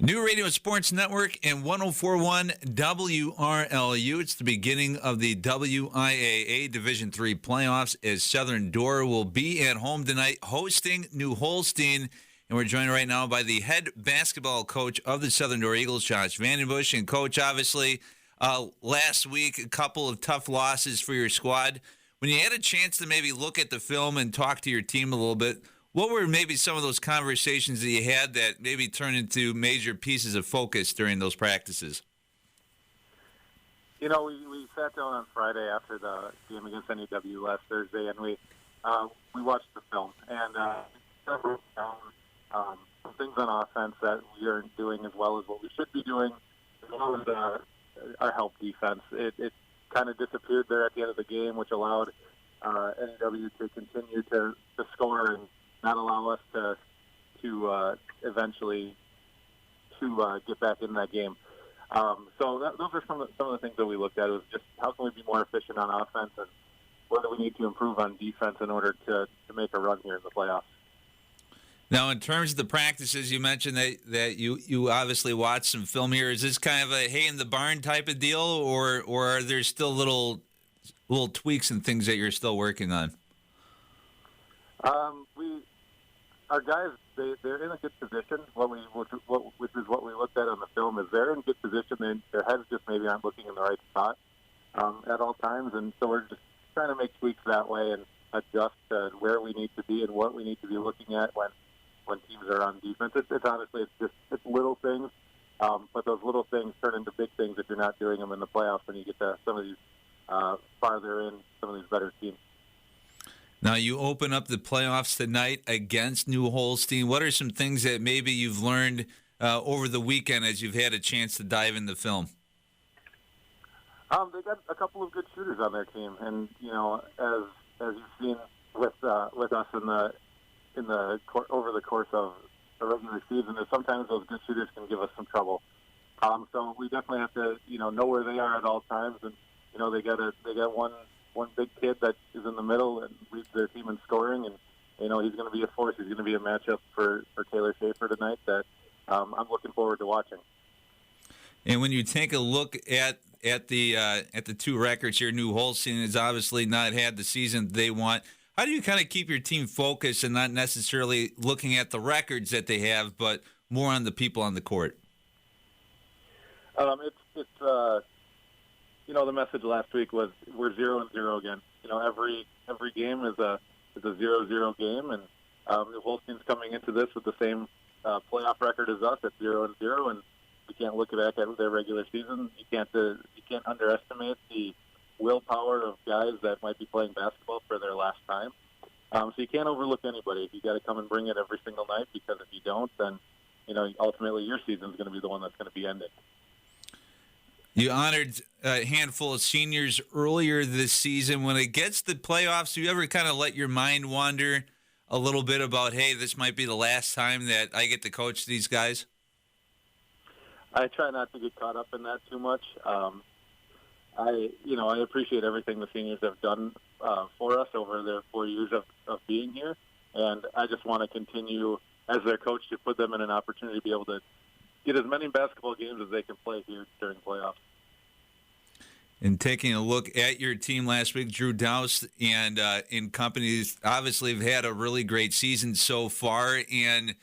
New Radio Sports Network and 1041 WRLU. It's the beginning of the WIAA Division III playoffs as Southern Door will be at home tonight hosting New Holstein. And we're joined right now by the head basketball coach of the Southern Door Eagles, Josh Vandenbush. And, Coach, obviously, last week, a couple of tough losses for your squad. When you had a chance to maybe look at the film and talk to your team a little bit, what were maybe some of those conversations that you had that maybe turned into major pieces of focus during those practices? You know, we sat down on Friday after the game against NEW last Thursday, and we watched the film and wrote down some things on offense that we aren't doing as well as what we should be doing, as well as our help defense. It kind of disappeared there at the end of the game, which allowed NEW to continue to score and not allow us to eventually get back in that game. So those are some of the things that we looked at. It was just how can we be more efficient on offense, and what do we need to improve on defense in order to make a run here in the playoffs. Now, in terms of the practices, you mentioned that you obviously watched some film here. Is this kind of a hay in the barn type of deal, or are there still little tweaks and things that you're still working on? Our guys, they're in a good position. Which is what we looked at on the film, is they're in good position. Their heads just maybe aren't looking in the right spot at all times, and so we're just trying to make tweaks that way and adjust to where we need to be and what we need to be looking at when teams are on defense. It's honestly it's little things, but those little things turn into big things if you're not doing them in the playoffs when you get to some of these farther in, some of these better teams. Now, you open up the playoffs tonight against New Holstein. What are some things that maybe you've learned over the weekend as you've had a chance to dive in the film? They got a couple of good shooters on their team, and you know, as you've seen with us in the over the course of the regular season, is sometimes those good shooters can give us some trouble. So we definitely have to know where they are at all times, and they got one big kid that is in the middle and leads their team in scoring, and he's going to be a force. He's going to be a matchup for Taylor Schaefer tonight that I'm looking forward to watching. And when you take a look at the two records here, New Holstein has obviously not had the season they want. How do you kind of keep your team focused and not necessarily looking at the records that they have, but more on the people on the court? The message last week was we're 0-0 again. Every game is a 0-0 game, and New Holstein's coming into this with the same playoff record as us at 0-0, and you can't look back at their regular season. You can't underestimate the willpower of guys that might be playing basketball for their last time. So you can't overlook anybody. You got to come and bring it every single night, because if you don't, then ultimately your season's going to be the one that's going to be ended. You honored a handful of seniors earlier this season. When it gets to the playoffs, do you ever kind of let your mind wander a little bit about, hey, this might be the last time that I get to coach these guys? I try not to get caught up in that too much. I appreciate everything the seniors have done for us over their 4 years of being here, and I just want to continue as their coach to put them in an opportunity to be able to get as many basketball games as they can play here during playoffs. And taking a look at your team last week, Drew Douse and companies obviously have had a really great season so far. And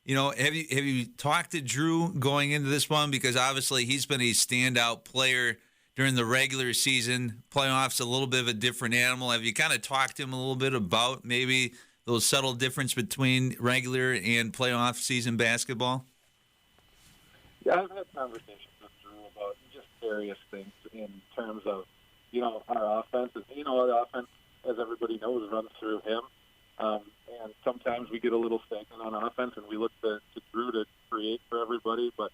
have you talked to Drew going into this one, because obviously he's been a standout player during the regular season. Playoffs a little bit of a different animal. Have you kind of talked to him a little bit about maybe those subtle difference between regular and playoff season basketball? Yeah, I've had conversations with Drew about just various things in terms of, our offense. The offense, as everybody knows, runs through him. And sometimes we get a little stagnant on offense, and we look to Drew to create for everybody. But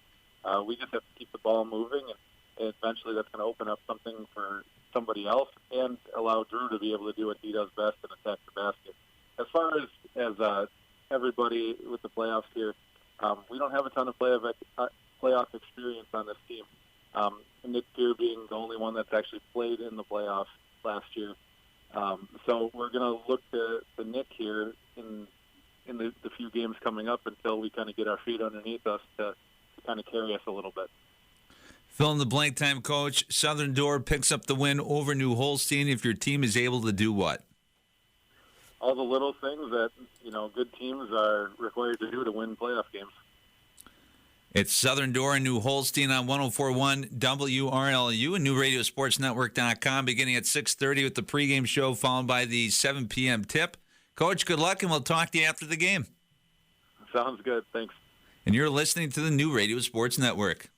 we just have to keep the ball moving, and eventually that's going to open up something for somebody else and allow Drew to be able to do what he does best and attack the basket. As far as everybody with the playoffs here, we don't have a ton of playoff experience on this team. Nick Peer being the only one that's actually played in the playoffs last year. So we're going to look to Nick here in the few games coming up until we kind of get our feet underneath us to kind of carry us a little bit. Fill in the blank time, Coach. Southern Door picks up the win over New Holstein if your team is able to do what? All the little things that, good teams are required to do to win playoff games. It's Southern Door and New Holstein on 104.1 WRLU and NewRadioSportsNetwork.com beginning at 6:30 with the pregame show followed by the 7 p.m. tip. Coach, good luck, and we'll talk to you after the game. Sounds good. Thanks. And you're listening to the New Radio Sports Network.